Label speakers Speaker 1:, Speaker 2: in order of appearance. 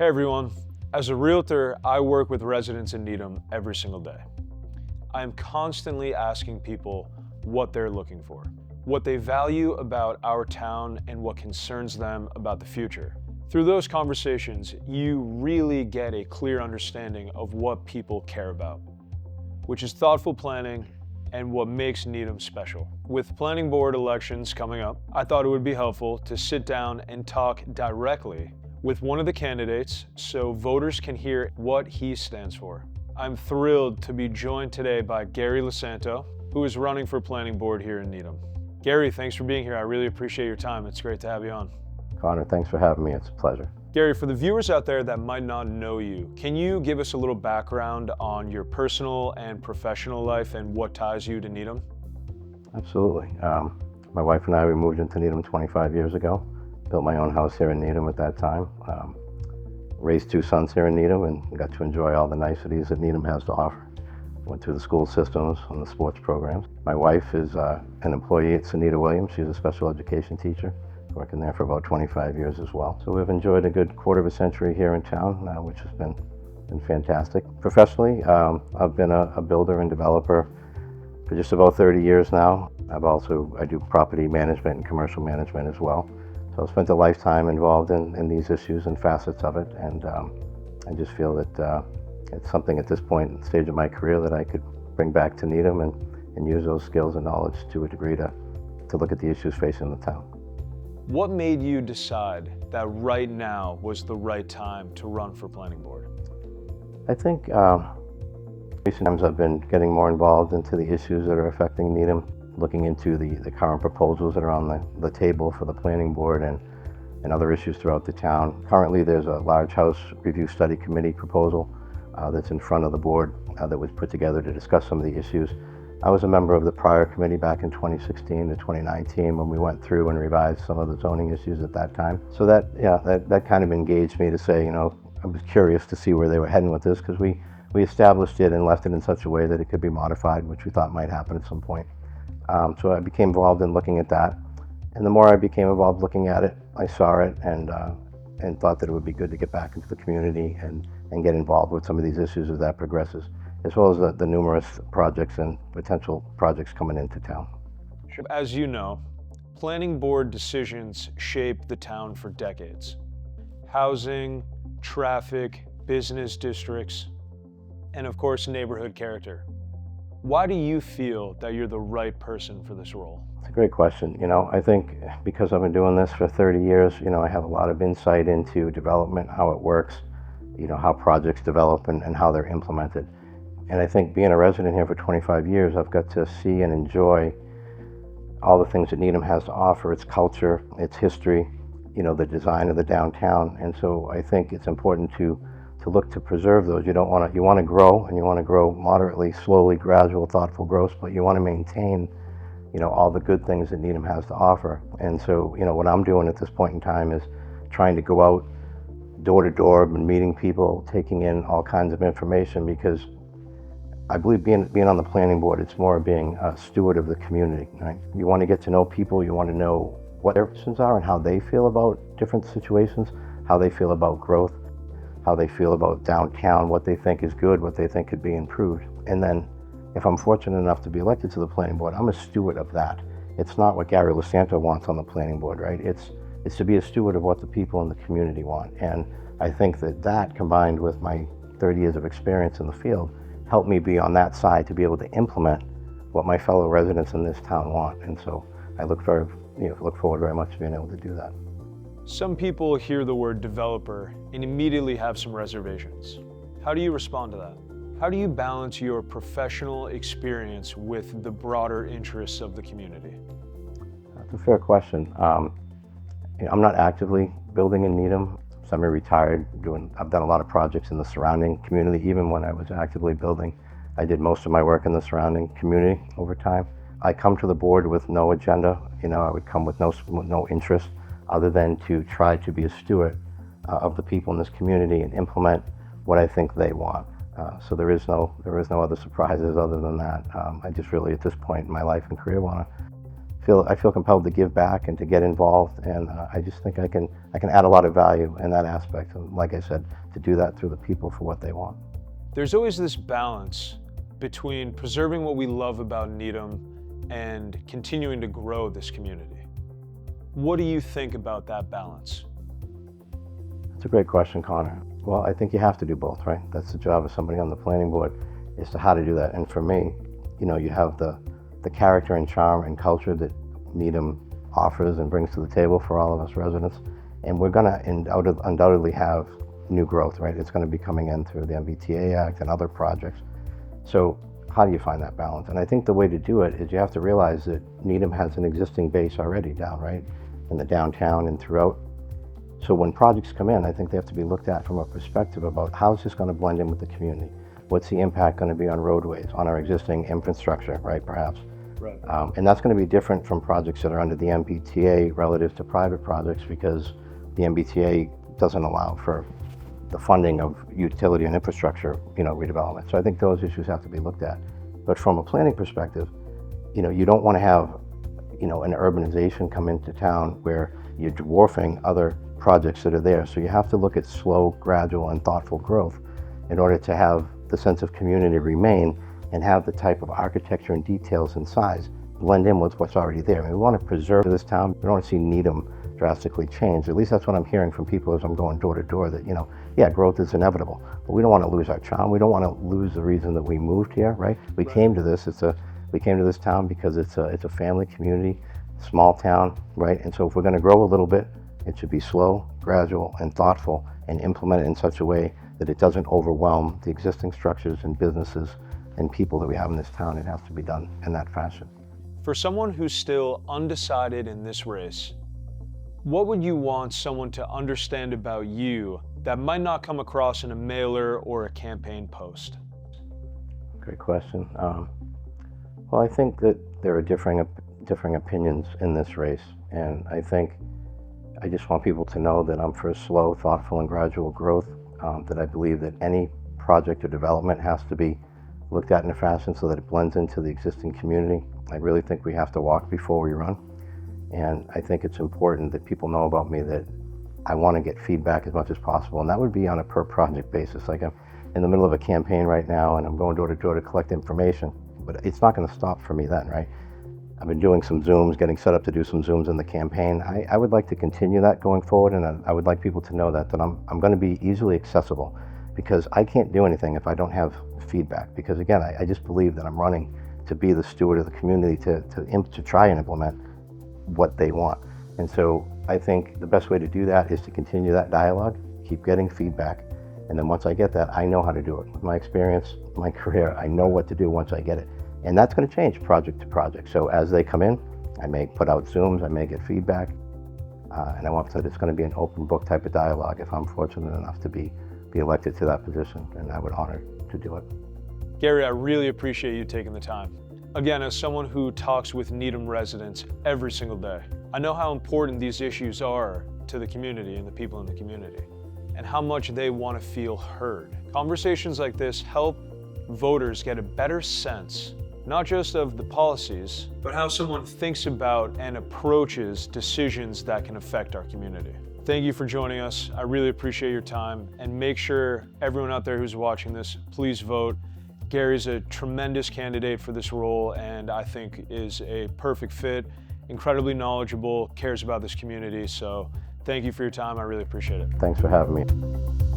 Speaker 1: Hey everyone, as a realtor, I work with residents in Needham every single day. I am constantly asking people what they're looking for, what they value about our town, and what concerns them about the future. Through those conversations, you really get a clear understanding of what people care about, which is thoughtful planning and what makes Needham special. With planning board elections coming up, I thought it would be helpful to sit down and talk directly with one of the candidates so voters can hear what he stands for. I'm thrilled to be joined today by Gary Lesanto, who is running for planning board here in Needham. Gary, thanks for being here. I really appreciate your time. It's great to have you on.
Speaker 2: Connor, thanks for having me. It's a pleasure.
Speaker 1: Gary, for the viewers out there that might not know you, can you give us a little background on your personal and professional life and what ties you to Needham?
Speaker 2: Absolutely. My wife and I, we moved into Needham 25 years ago. Built my own house here in Needham at that time. Raised two sons here in Needham and got to enjoy all the niceties that Needham has to offer. Went through the school systems and the sports programs. My wife is an employee at Sunita Williams. She's a special education teacher, working there for about 25 years as well. So we've enjoyed a good quarter of a century here in town, which has been fantastic. Professionally, I've been a builder and developer for just about 30 years now. I do property management and commercial management as well. So I've spent a lifetime involved in these issues and facets of it, and I just feel that it's something at this point in the stage of my career that I could bring back to Needham and use those skills and knowledge to a degree to look at the issues facing the town.
Speaker 1: What made you decide that right now was the right time to run for planning board?
Speaker 2: I think recent times I've been getting more involved into the issues that are affecting Needham, looking into the current proposals that are on the table for the planning board and other issues throughout the town. Currently there's a large house review study committee proposal that's in front of the board that was put together to discuss some of the issues. I was a member of the prior committee back in 2016 to 2019 when we went through and revised some of the zoning issues at that time. So that kind of engaged me to say, I was curious to see where they were heading with this, because we established it and left it in such a way that it could be modified, which we thought might happen at some point. So I became involved in looking at that. And the more I became involved looking at it, I saw it and thought that it would be good to get back into the community and get involved with some of these issues as that progresses, as well as the numerous projects and potential projects coming into town.
Speaker 1: As you know, planning board decisions shape the town for decades. Housing, traffic, business districts, and of course, neighborhood character. Why do you feel that you're the right person for this role?
Speaker 2: It's a great question. I think because I've been doing this for 30 years, I have a lot of insight into development, how it works, how projects develop and how they're implemented. And I think being a resident here for 25 years, I've got to see and enjoy all the things that Needham has to offer, its culture, its history, the design of the downtown. And so I think it's important to look to preserve those. You want to grow, and you want to grow moderately, slowly, gradual, thoughtful growth, but you want to maintain, all the good things that Needham has to offer. And so, what I'm doing at this point in time is trying to go out door to door and meeting people, taking in all kinds of information, because I believe being on the planning board, it's more being a steward of the community, right? You want to get to know people, you want to know what their options are and how they feel about different situations, how they feel about growth, how they feel about downtown, what they think is good, what they think could be improved. And then if I'm fortunate enough to be elected to the planning board, I'm a steward of that. It's not what Gary Lesanto wants on the planning board, right? It's to be a steward of what the people in the community want. And I think that combined with my 30 years of experience in the field helped me be on that side to be able to implement what my fellow residents in this town want. And so I look forward very much to being able to do that.
Speaker 1: Some people hear the word developer and immediately have some reservations. How do you respond to that? How do you balance your professional experience with the broader interests of the community?
Speaker 2: That's a fair question. I'm not actively building in Needham. Semi-retired, I've done a lot of projects in the surrounding community. Even when I was actively building, I did most of my work in the surrounding community over time. I come to the board with no agenda. I would come with no interest other than to try to be a steward of the people in this community and implement what I think they want. So there is no other surprises other than that. I just really, at this point in my life and career, want to I feel compelled to give back and to get involved, and I just think I can add a lot of value in that aspect. And like I said, to do that through the people for what they want.
Speaker 1: There's always this balance between preserving what we love about Needham and continuing to grow this community. What do you think about that balance?
Speaker 2: That's a great question, Connor. Well, I think you have to do both, right? That's the job of somebody on the planning board, is to how to do that. And for me, you have the character and charm and culture that Needham offers and brings to the table for all of us residents. And we're going to undoubtedly have new growth, right? It's going to be coming in through the MBTA Act and other projects. So how do you find that balance? And I think the way to do it is you have to realize that Needham has an existing base already down, right? In the downtown and throughout. So when projects come in, I think they have to be looked at from a perspective about how is this going to blend in with the community? What's the impact going to be on roadways, on our existing infrastructure, right, perhaps?
Speaker 1: Right.
Speaker 2: And that's going to be different from projects that are under the MBTA relative to private projects, because the MBTA doesn't allow for the funding of utility and infrastructure, redevelopment. So I think those issues have to be looked at. But from a planning perspective, you don't want to have, an urbanization come into town where you're dwarfing other projects that are there. So you have to look at slow, gradual, and thoughtful growth in order to have the sense of community remain and have the type of architecture and details and size blend in with what's already there. I mean, we want to preserve this town. We don't want to see Needham drastically change. At least that's what I'm hearing from people as I'm going door to door, that, yeah, growth is inevitable, but we don't want to lose our charm. We don't want to lose the reason that we moved here, right? We came to this, we came to this town because it's a family community, small town, right? And so if we're going to grow a little bit, it should be slow, gradual, and thoughtful, and implemented in such a way that it doesn't overwhelm the existing structures and businesses and people that we have in this town. It has to be done in that fashion.
Speaker 1: For someone who's still undecided in this race, what would you want someone to understand about you that might not come across in a mailer or a campaign post?
Speaker 2: Great question. Well, I think that there are differing opinions in this race, and I think I just want people to know that I'm for slow, thoughtful, and gradual growth, that I believe that any project or development has to be looked at in a fashion so that it blends into the existing community. I really think we have to walk before we run. And I think it's important that people know about me that I want to get feedback as much as possible. And that would be on a per project basis. Like, I'm in the middle of a campaign right now and I'm going door to door to collect information, but it's not going to stop for me then, right? I've been doing some Zooms, getting set up to do some Zooms in the campaign. I would like to continue that going forward, and I would like people to know that I'm going to be easily accessible, because I can't do anything if I don't have feedback. Because again, I just believe that I'm running to be the steward of the community, to try and implement what they want. And so I think the best way to do that is to continue that dialogue, keep getting feedback, and then once I get that, I know how to do it. With my experience, my career, I know what to do once I get it. And that's going to change project to project. So as they come in, I may put out Zooms, I may get feedback, and I want that it's going to be an open book type of dialogue if I'm fortunate enough to be elected to that position, and I would honor to do it.
Speaker 1: Gary, I really appreciate you taking the time. Again, as someone who talks with Needham residents every single day, I know how important these issues are to the community and the people in the community, and how much they want to feel heard. Conversations like this help voters get a better sense, not just of the policies, but how someone thinks about and approaches decisions that can affect our community. Thank you for joining us. I really appreciate your time, and make sure everyone out there who's watching this, please vote. Gary's a tremendous candidate for this role, and I think is a perfect fit, incredibly knowledgeable, cares about this community. So thank you for your time. I really appreciate it.
Speaker 2: Thanks for having me.